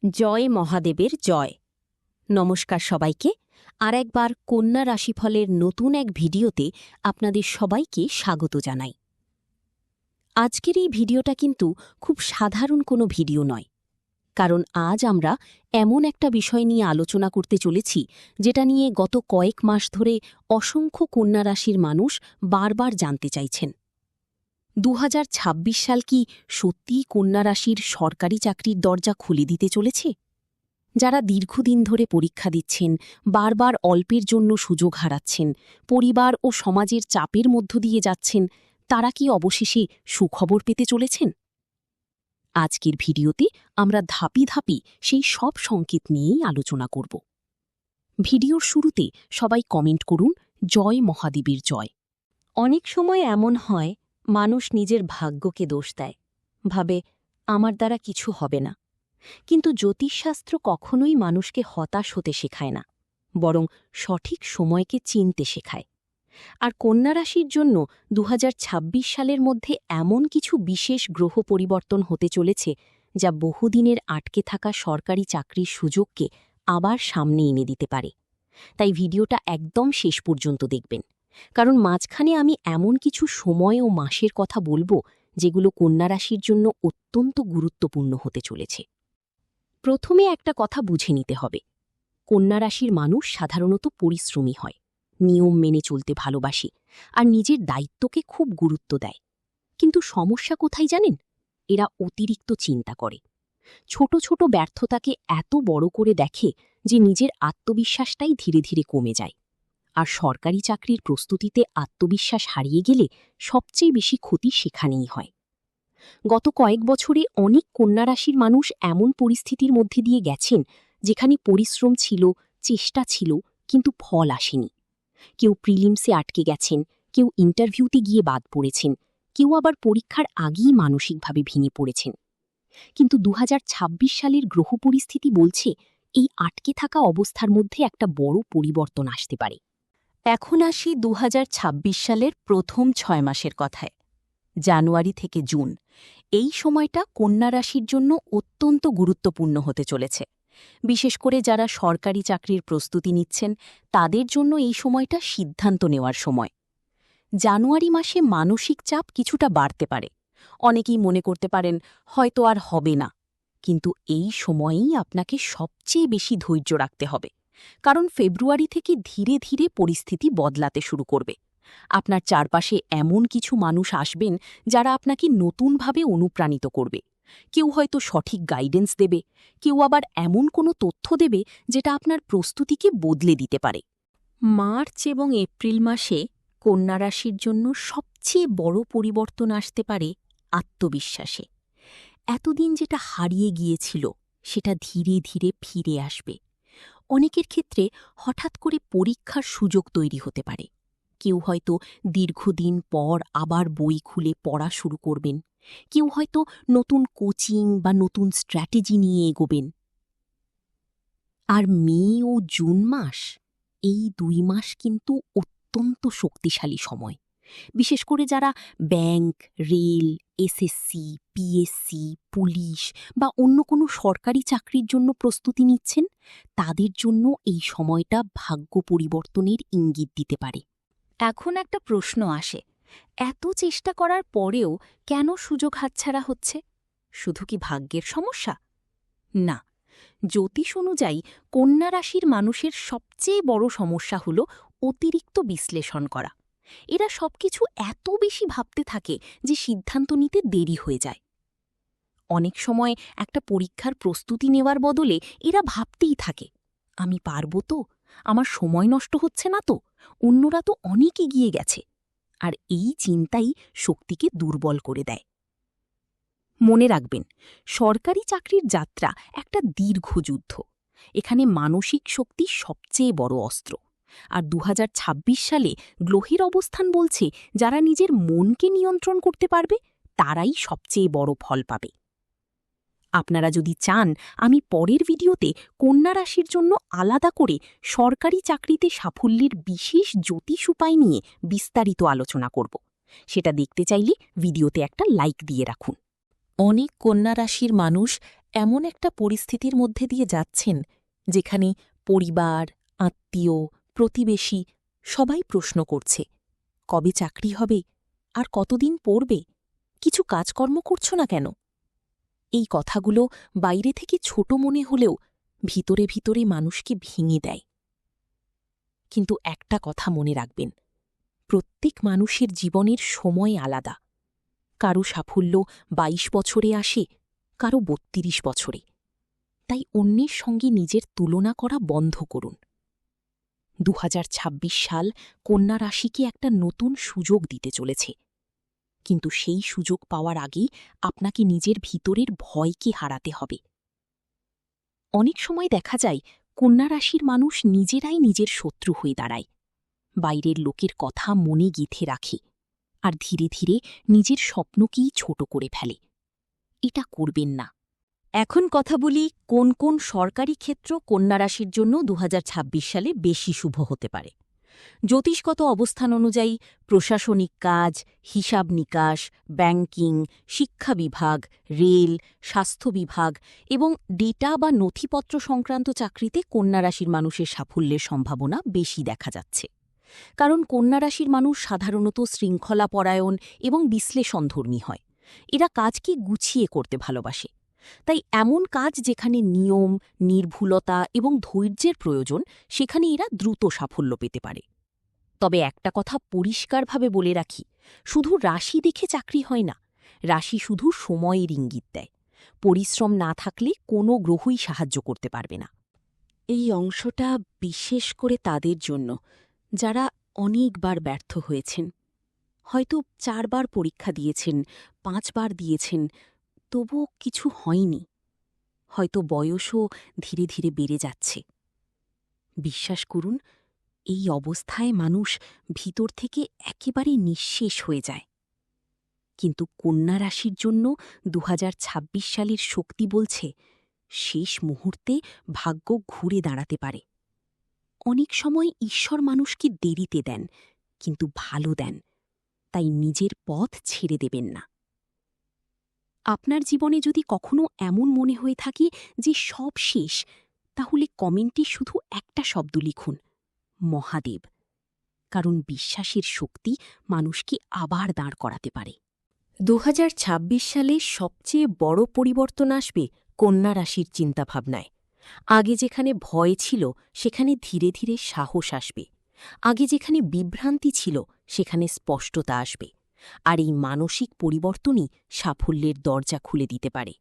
জয় মহাদেবের জয়। নমস্কার সবাইকে। আর একবার কন্যা রাশিফলের নতুন এক ভিডিওতে আপনাদের সবাইকে স্বাগত জানাই। আজকের এই ভিডিওটা কিন্তু খুব সাধারণ কোনো ভিডিও নয়, কারণ আজ আমরা এমন একটা বিষয় নিয়ে আলোচনা করতে চলেছি যেটা নিয়ে গত কয়েক মাস ধরে অসংখ্য কন্যা রাশির মানুষ বারবার জানতে চাইছেন। 2026 সাল কি সত্যিই কন্যা রাশির সরকারি চাকরির দরজা খুলে দিতে চলেছে? যারা দীর্ঘদিন ধরে পরীক্ষা দিচ্ছেন, বারবার অল্পের জন্য সুযোগ হারাচ্ছেন, পরিবার ও সমাজের চাপের মধ্য দিয়ে যাচ্ছেন, তারা কি অবশেষে সুখবর পেতে চলেছেন? আজকের ভিডিওতে আমরা ধাপি ধাপি সেই সব সংকেত নিয়েই আলোচনা করব। ভিডিওর শুরুতে সবাই কমেন্ট করুন জয় মহাদেবের জয়। অনেক সময় এমন হয়, মানুষ নিজের ভাগ্যকে দোষ দেয়, ভাবে আমার দ্বারা কিছু হবে না। কিন্তু জ্যোতিষশাস্ত্র কখনোই মানুষকে হতাশ হতে শেখায় না, বরং সঠিক সময়কে চিনতে শেখায়। আর কন্যা রাশির জন্য 2026 সালের মধ্যে এমন কিছু বিশেষ গ্রহ পরিবর্তন হতে চলেছে যা বহুদিনের আটকে থাকা সরকারি চাকরির সুযোগকে আবার সামনে এনে দিতে পারে। তাই ভিডিওটা একদম শেষ পর্যন্ত দেখবেন, কারণ মাঝখানে আমি এমন কিছু সময় ও মাসের কথা বলবো যেগুলো কন্যা রাশির জন্য অত্যন্ত গুরুত্বপূর্ণ হতে চলেছে। প্রথমে একটা কথা বুঝে নিতে হবে, কন্যা রাশির মানুষ সাধারণত পরিশ্রমী হয়, নিয়ম মেনে চলতে ভালোবাসে আর নিজের দায়িত্বকে খুব গুরুত্ব দেয়। কিন্তু সমস্যা কোথায় জানেন? এরা অতিরিক্ত চিন্তা করে, ছোট ছোট ব্যর্থতাকে এত বড় করে দেখে যে নিজের আত্মবিশ্বাসটাই ধীরে ধীরে কমে যায়। আর সরকারি চাকরির প্রস্তুতিতে আত্মবিশ্বাস হারিয়ে গেলে সবচেয়ে বেশি ক্ষতি সেখানেই হয়। গত কয়েক বছরে অনেক কন্যা রাশির মানুষ এমন পরিস্থিতির মধ্যে দিয়ে গেছেন যেখানে পরিশ্রম ছিল, চেষ্টা ছিল, কিন্তু ফল আসেনি। কেউ প্রিলিমসে আটকে গেছেন, কেউ ইন্টারভিউতে গিয়ে বাদ পড়েছেন, কেউ আবার পরীক্ষার আগেই মানসিকভাবে ভেঙে পড়েছেন। কিন্তু 2026 সালের গ্রহ পরিস্থিতি বলছে এই আটকে থাকা অবস্থার মধ্যে একটা বড় পরিবর্তন আসতে পারে। এখন আসি 2026 সালের প্রথম 6 মাসের কথায়। জানুয়ারি থেকে জুন, এই সময়টা কন্যা রাশির জন্য অত্যন্ত গুরুত্বপূর্ণ হতে চলেছে। বিশেষ করে যারা সরকারি চাকরির প্রস্তুতি নিচ্ছেন, তাদের জন্য এই সময়টা সিদ্ধান্ত নেওয়ার সময়। জানুয়ারি মাসে মানসিক চাপ কিছুটা বাড়তে পারে। অনেকেই মনে করতে পারেন হয়তো আর হবে না, কিন্তু এই সময়েই আপনাকে সবচেয়ে বেশি ধৈর্য রাখতে হবে, কারণ ফেব্রুয়ারি থেকে ধীরে ধীরে পরিস্থিতি বদলাতে শুরু করবে। আপনার চারপাশে এমন কিছু মানুষ আসবেন যারা আপনাকে নতুনভাবে অনুপ্রাণিত করবে। কেউ হয়তো সঠিক গাইডেন্স দেবে, কেউ আবার এমন কোনো তথ্য দেবে যেটা আপনার প্রস্তুতিকে বদলে দিতে পারে। মার্চ এবং এপ্রিল মাসে কন্যা রাশির জন্য সবচেয়ে বড় পরিবর্তন আসতে পারে আত্মবিশ্বাসে। এতদিন যেটা হারিয়ে গিয়েছিল সেটা ধীরে ধীরে ফিরে আসবে। অনেকের ক্ষেত্রে হঠাৎ করে পরীক্ষার সুযোগ তৈরি হতে পারে। কেউ হয়তো দীর্ঘদিন পর আবার বই খুলে পড়া শুরু করবেন, কেউ হয়তো নতুন কোচিং বা নতুন স্ট্র্যাটেজি নিয়ে এগোবেন। আর মে ও জুন মাস, এই 2 মাস কিন্তু অত্যন্ত শক্তিশালী সময়। বিশেষ করে যারা bank, rail, SSC, PSC, police বা অন্য কোনো সরকারি চাকরির জন্য প্রস্তুতি নিচ্ছেন, তাদের জন্য এই সময়টা ভাগ্য পরিবর্তনের ইঙ্গিত দিতে পারে। এখন একটা প্রশ্ন আসে, এত চেষ্টা করার পরেও কেন সুযোগ হাতছাড়া হচ্ছে? শুধু কি ভাগ্যের সমস্যা? না, জ্যোতিষ অনুযায়ী কন্যা রাশির মানুষের সবচেয়ে বড় সমস্যা হল অতিরিক্ত বিশ্লেষণ করা। এরা সবকিছু এত বেশি ভাবতে থাকে যে সিদ্ধান্ত নিতে দেরি হয়ে যায়। অনেক সময় একটা পরীক্ষার প্রস্তুতি নেওয়ার বদলে এরা ভাবতেই থাকে, আমি পারব তো? আমার সময় নষ্ট হচ্ছে না তো? অন্যরা তো অনেক এগিয়ে গেছে। আর এই চিন্তাই শক্তিকে দুর্বল করে দেয়। মনে রাখবেন, সরকারি চাকরির যাত্রা একটা দীর্ঘ যুদ্ধ। এখানে মানসিক শক্তি সবচেয়ে বড় অস্ত্র। আর 2026 সালে গ্রহের অবস্থান বলছে যারা নিজের মনকে নিয়ন্ত্রণ করতে পারবে তারাই সবচেয়ে বড় ফল পাবে। আপনারা যদি চান, আমি পরের ভিডিওতে কন্যা রাশির জন্য আলাদা করে সরকারি চাকরিতে সাফল্যের বিশেষ জ্যোতিষ উপায় নিয়ে বিস্তারিত আলোচনা করব। সেটা দেখতে চাইলে ভিডিওতে একটা লাইক দিয়ে রাখুন। অনেক কন্যা রাশির মানুষ এমন একটা পরিস্থিতির মধ্যে দিয়ে যাচ্ছেন যেখানে পরিবার, আত্মীয়, প্রতিবেশী সবাই প্রশ্ন করছে, কবে চাকরি হবে আর কতদিন পড়বে, কিছু কাজকর্ম করছো না কেন? এই কথাগুলো বাইরে থেকে ছোট মনে হলেও ভিতরে ভিতরে মানুষকে ভেঙে দেয়। কিন্তু একটা কথা মনে রাখবেন, প্রত্যেক মানুষের জীবনের সময় আলাদা। কারো সাফল্য ২২ বছরে আসে, কারো ৩২ বছরে। তাই অন্যের সঙ্গে নিজের তুলনা করা বন্ধ করুন। ২০২৬ সাল কন্যা রাশিকে একটা নতুন সুযোগ দিতে চলেছে, কিন্তু সেই সুযোগ পাওয়ার আগেই আপনাকে নিজের ভিতরের ভয়কে হারাতে হবে। অনেক সময় দেখা যায় কন্যা রাশির মানুষ নিজেরাই নিজের শত্রু হয়ে দাঁড়ায়, বাইরের লোকের কথা মনে গেঁথে রাখে আর ধীরে ধীরে নিজের স্বপ্নকেই ছোট করে ফেলে। এটা করবেন না। এখন কথা বলি কোন কোন সরকারি ক্ষেত্র কন্যা রাশির জন্য ২০২৬ সালে বেশি শুভ হতে পারে। জ্যোতিষগত অবস্থান অনুযায়ী প্রশাসনিক কাজ, হিসাব নিকাশ, ব্যাংকিং, শিক্ষা বিভাগ, রেল, স্বাস্থ্য বিভাগ এবং ডেটা বা নথিপত্র সংক্রান্ত চাকরিতে কন্যা রাশির মানুষের সাফল্যের সম্ভাবনা বেশি দেখা যাচ্ছে। কারণ কন্যা রাশির মানুষ সাধারণত শৃঙ্খলাপরায়ণ এবং বিশ্লেষণধর্মী হয়। এরা কাজকে গুছিয়ে করতে ভালোবাসে। তাই এমন কাজ যেখানে নিয়ম, নির্ভুলতা এবং ধৈর্যের প্রয়োজন, সেখানে এরা দ্রুত সাফল্য পেতে পারে। তবে একটা কথা পরিষ্কারভাবে বলে রাখি, শুধু রাশি দেখে চাকরি হয় না। রাশি শুধু সময়ের ইঙ্গিত দেয়। পরিশ্রম না থাকলে কোনো গ্রহই সাহায্য করতে পারবে না। এই অংশটা বিশেষ করে তাদের জন্য যারা অনেকবার ব্যর্থ হয়েছেন। হয়তো ৪ বার পরীক্ষা দিয়েছেন, ৫ বার দিয়েছেন, তবুও কিছু হয়নি। হয়তো বয়সও ধীরে ধীরে বেড়ে যাচ্ছে। বিশ্বাস করুন, এই অবস্থায় মানুষ ভিতর থেকে একেবারে নিঃশেষ হয়ে যায়। কিন্তু কন্যা রাশির জন্য ২০২৬ সালের শক্তি বলছে, শেষ মুহূর্তে ভাগ্য ঘুরে দাঁড়াতে পারে। অনেক সময় ঈশ্বর মানুষকে দেরিতে দেন, কিন্তু ভালো দেন। তাই নিজের পথ ছেড়ে দেবেন না। আপনার জীবনে যদি কখনো এমন মনে হয়ে থাকে যে সব শেষ, তাহলে কমেন্টে শুধু একটা শব্দ লিখুন, মহাদেব। কারণ বিশ্বাসের শক্তি মানুষকে আবার দাঁড় করাতে পারে। ২০২৬ সালে সবচেয়ে বড় পরিবর্তন আসবে কন্যা রাশির চিন্তাভাবনায়। আগে যেখানে ভয় ছিল, সেখানে ধীরে ধীরে সাহস আসবে। আগে যেখানে বিভ্রান্তি ছিল, সেখানে স্পষ্টতা আসবে। আর এই মানসিক পরিবর্তনই সাফল্যের দরজা খুলে দিতে পারে।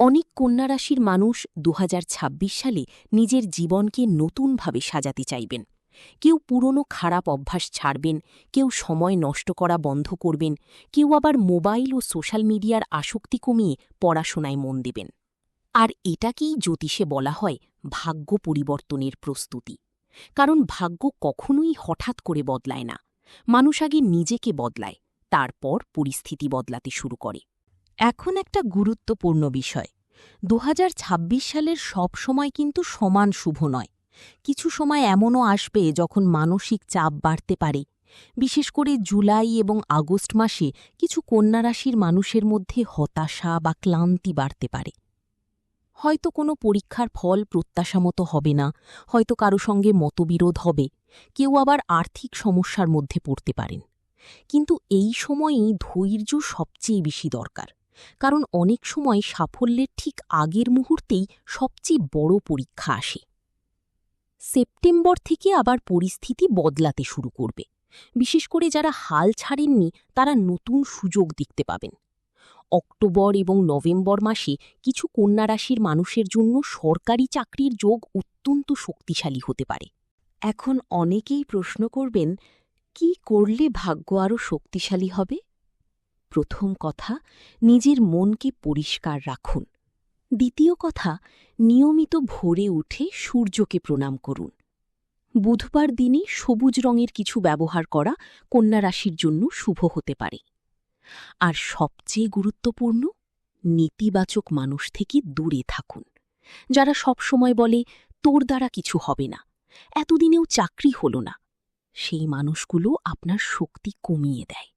অনেক কন্যা রাশির মানুষ ২০২৬ সালে নিজের জীবনকে নতুনভাবে সাজাতে চাইবেন। কেউ পুরনো খারাপ অভ্যাস ছাড়বেন, কেউ সময় নষ্ট করা বন্ধ করবেন, কেউ আবার মোবাইল ও সোশ্যাল মিডিয়ার আসক্তি কমিয়ে পড়াশোনায় মন দেবেন। আর এটাকেই জ্যোতিষে বলা হয় ভাগ্য পরিবর্তনের প্রস্তুতি। কারণ ভাগ্য কখনোই হঠাৎ করে বদলায় না। মানুষ আগে নিজেকে বদলায়, তারপর পরিস্থিতি বদলাতে শুরু করে। এখন একটা গুরুত্বপূর্ণ বিষয়, ২০২৬ সালের সব সময় কিন্তু সমান শুভ নয়। কিছু সময় এমনও আসবে যখন মানসিক চাপ বাড়তে পারে। বিশেষ করে জুলাই এবং আগস্ট মাসে কিছু কন্যা রাশির মানুষের মধ্যে হতাশা বা ক্লান্তি বাড়তে পারে। হয়তো কোনো পরীক্ষার ফল প্রত্যাশামতো হবে না, হয়তো কারো সঙ্গে মতবিরোধ হবে, কেউ আবার আর্থিক সমস্যার মধ্যে পড়তে পারেন। কিন্তু এই সময়েই ধৈর্য সবচেয়ে বেশি দরকার। কারণ অনেক সময় সাফল্যের ঠিক আগের মুহূর্তেই সবচেয়ে বড় পরীক্ষা আসে। সেপ্টেম্বর থেকে আবার পরিস্থিতি বদলাতে শুরু করবে। বিশেষ করে যারা হাল ছাড়েননি, তারা নতুন সুযোগ দেখতে পাবেন। অক্টোবর এবং নভেম্বর মাসে কিছু কন্যা রাশির মানুষের জন্য সরকারি চাকরির যোগ অত্যন্ত শক্তিশালী হতে পারে। এখন অনেকেই প্রশ্ন করবেন, কি করলে ভাগ্য আরও শক্তিশালী হবে? প্রথম কথা, নিজের মনকে পরিষ্কার রাখুন। দ্বিতীয় কথা, নিয়মিত ভোরে উঠে সূর্যকে প্রণাম করুন। বুধবার দিনে সবুজ রঙের কিছু ব্যবহার করা কন্যা রাশির জন্য শুভ হতে পারে। আর সবচেয়ে গুরুত্বপূর্ণ, নেতিবাচক মানুষ থেকে দূরে থাকুন। যারা সব সময় বলে, তোর দ্বারা কিছু হবে না, এতদিনেও চাকরি হল না, সেই মানুষগুলো আপনার শক্তি কমিয়ে দেয়।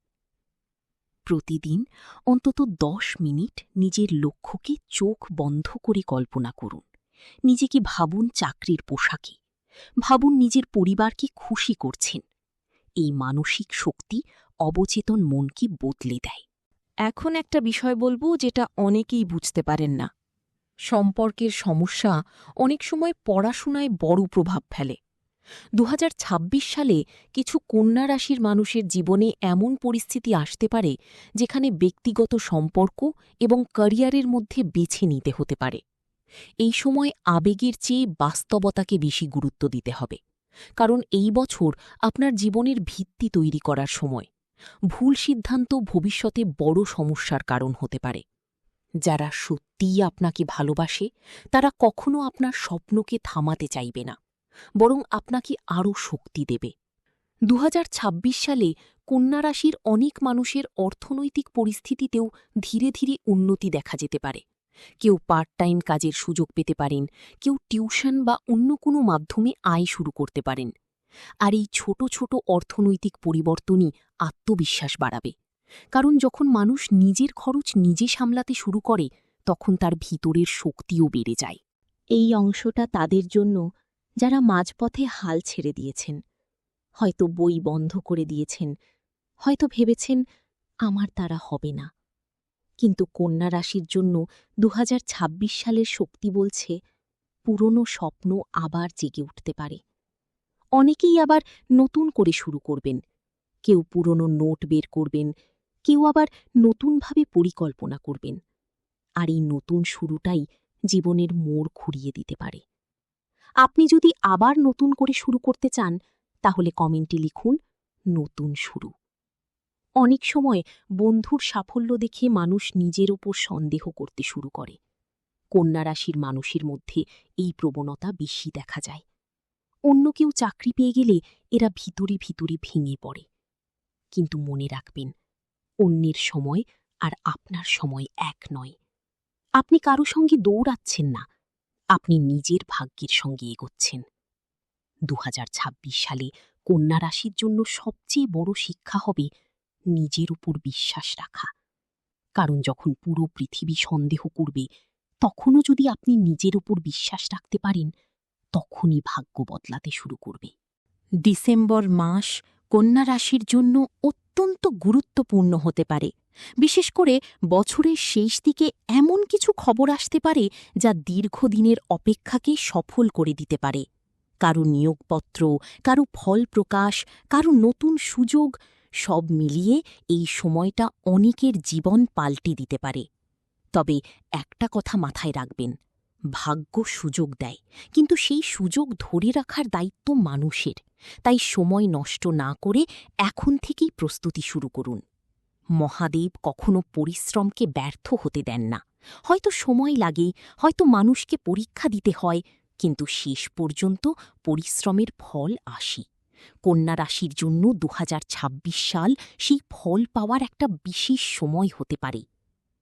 প্রতিদিন অন্তত 10 মিনিট নিজের লক্ষ্যকে চোখ বন্ধ করে কল্পনা করুন। নিজেকে ভাবুন চাকরির পোশাকে, ভাবুন নিজের পরিবারকে খুশি করছেন। এই মানসিক শক্তি অবচেতন মনকে বদলে দেয়। এখন একটা বিষয় বলবো যেটা অনেকেই বুঝতে পারেন না। সম্পর্কের সমস্যা অনেক সময় পড়াশোনায় বড় প্রভাব ফেলে। 2026 সালে কিছু কন্যা রাশির মানুষের জীবনে এমন পরিস্থিতি আসতে পারে যেখানে ব্যক্তিগত সম্পর্ক এবং ক্যারিয়ারের মধ্যে বেছে নিতে হতে পারে। এই সময় আবেগের চেয়ে বাস্তবতাকে বেশি গুরুত্ব দিতে হবে, কারণ এই বছর আপনার জীবনের ভিত্তি তৈরি করার সময়। ভুল সিদ্ধান্ত ভবিষ্যতে বড় সমস্যার কারণ হতে পারে। যারা সত্যিই আপনাকে ভালোবাসে তারা কখনো আপনার স্বপ্নকে থামাতে চাইবে না, বরং আপনাকে আরও শক্তি দেবে। 2026 সালে কন্যা রাশির অনেক মানুষের অর্থনৈতিক পরিস্থিতিতেও ধীরে ধীরে উন্নতি দেখা যেতে পারে। কেউ পার্ট টাইম কাজের সুযোগ পেতে পারেন, কেউ টিউশন বা অন্য কোনো মাধ্যমে আয় শুরু করতে পারেন। আর এই ছোট ছোট অর্থনৈতিক পরিবর্তনই আত্মবিশ্বাস বাড়াবে, কারণ যখন মানুষ নিজের খরচ নিজে সামলাতে শুরু করে তখন তার ভিতরের শক্তিও বেড়ে যায়। এই অংশটা তাদের জন্য যারা মাঝপথে হাল ছেড়ে দিয়েছেন, হয়তো বই বন্ধ করে দিয়েছেন, হয়তো ভেবেছেন আমার দ্বারা হবে না। কিন্তু কন্যা রাশির জন্য 2026 সালের শক্তি বলছে পুরনো স্বপ্ন আবার জেগে উঠতে পারে। অনেকেই আবার নতুন করে শুরু করবেন, কেউ পুরনো নোট বের করবেন, কেউ আবার নতুনভাবে পরিকল্পনা করবেন। আর এই নতুন শুরুটাই জীবনের মোড় ঘুরিয়ে দিতে পারে। আপনি যদি আবার নতুন করে শুরু করতে চান তাহলে কমেন্টে লিখুন নতুন শুরু। অনেক সময় বন্ধুর সাফল্য দেখে মানুষ নিজের ওপর সন্দেহ করতে শুরু করে। কন্যা রাশির মানুষের মধ্যে এই প্রবণতা বেশি দেখা যায়। অন্য কেউ চাকরি পেয়ে গেলে এরা ভিতরে ভিতরে ভেঙে পড়ে। কিন্তু মনে রাখবেন, অন্যের সময় আর আপনার সময় এক নয়। আপনি কারো সঙ্গে দৌড়াচ্ছেন না, আপনি নিজের ভাগ্যের সঙ্গে এগোচ্ছেন। 2026 সালে কন্যা রাশির জন্য সবচেয়ে বড় শিক্ষা হবে নিজের উপর বিশ্বাস রাখা। কারণ যখন পুরো পৃথিবী সন্দেহ করবে, তখনও যদি আপনি নিজের উপর বিশ্বাস রাখতে পারেন, তখনই ভাগ্য বদলাতে শুরু করবে। ডিসেম্বর মাস কন্যা রাশির জন্য অত্যন্ত গুরুত্বপূর্ণ হতে পারে। বিশেষ করে বছরের শেষ দিকে এমন কিছু খবর আসতে পারে যা দীর্ঘদিনের অপেক্ষাকে সফল করে দিতে পারে। কারো নিয়োগপত্র, কারো ফল প্রকাশ, কারো নতুন সুযোগ, সব মিলিয়ে এই সময়টা অনেকের জীবন পাল্টে দিতে পারে। তবে একটা কথা মাথায় রাখবেন, ভাগ্য সুযোগ দেয়, কিন্তু সেই সুযোগ ধরে রাখার দায়িত্ব মানুষের। তাই সময় নষ্ট না করে এখন থেকেই প্রস্তুতি শুরু করুন। মহাদেব কখনো পরিশ্রমকে ব্যর্থ হতে দেন না। হয়তো সময় লাগে, হয়তো মানুষকে পরীক্ষা দিতে হয়, কিন্তু শেষ পর্যন্ত পরিশ্রমের ফল আসে। কন্যা রাশির জন্য 2026 সাল সেই ফল পাওয়ার একটা বিশেষ সময় হতে পারে।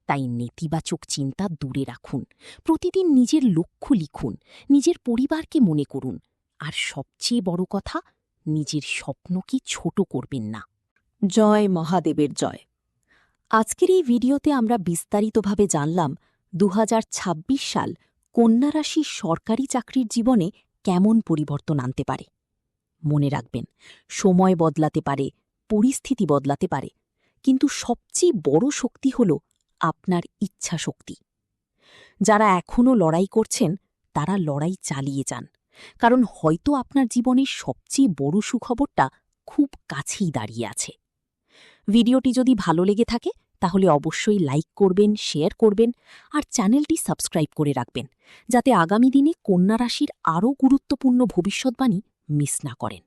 তাই নেতিবাচক চিন্তা দূরে রাখুন, প্রতিদিন নিজের লক্ষ্য লিখুন, নিজের পরিবারকে মনে করুন, আর সবচেয়ে বড় কথা, নিজের স্বপ্নকে ছোট করবেন না। জয় মহাদেবের জয়। আজকের এই ভিডিওতে আমরা বিস্তারিতভাবে জানলাম 2026 সাল কন্যা রাশির সরকারি চাকরির জীবনে কেমন পরিবর্তন আনতে পারে। মনে রাখবেন, সময় বদলাতে পারে, পরিস্থিতি বদলাতে পারে, কিন্তু সবচেয়ে বড় শক্তি হল আপনার ইচ্ছা শক্তি। যারা এখনও লড়াই করছেন তারা লড়াই চালিয়ে যান, কারণ হয়তো আপনার জীবনের সবচেয়ে বড় সুখবরটা খুব কাছেই দাঁড়িয়ে আছে। ভিডিওটি যদি ভালো লেগে থাকে তাহলে অবশ্যই লাইক করবেন, শেয়ার করবেন, আর চ্যানেলটি সাবস্ক্রাইব করে রাখবেন, যাতে আগামী দিনে কন্যা রাশির আরও গুরুত্বপূর্ণ ভবিষ্যৎবাণী মিস না করেন।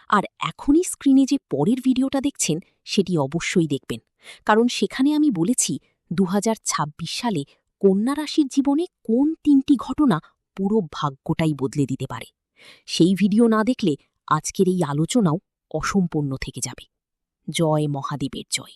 আর এখনই স্ক্রিনে যে পরের ভিডিওটা দেখছেন সেটি অবশ্যই দেখবেন, কারণ সেখানে আমি বলেছি 2026 সালে কন্যা রাশির জীবনে কোন 3টি ঘটনা পুরো ভাগ্যটাই বদলে দিতে পারে। সেই ভিডিও না দেখলে আজকের এই আলোচনাও অসম্পূর্ণ থেকে যাবে। জয় মহাদেবের জয়।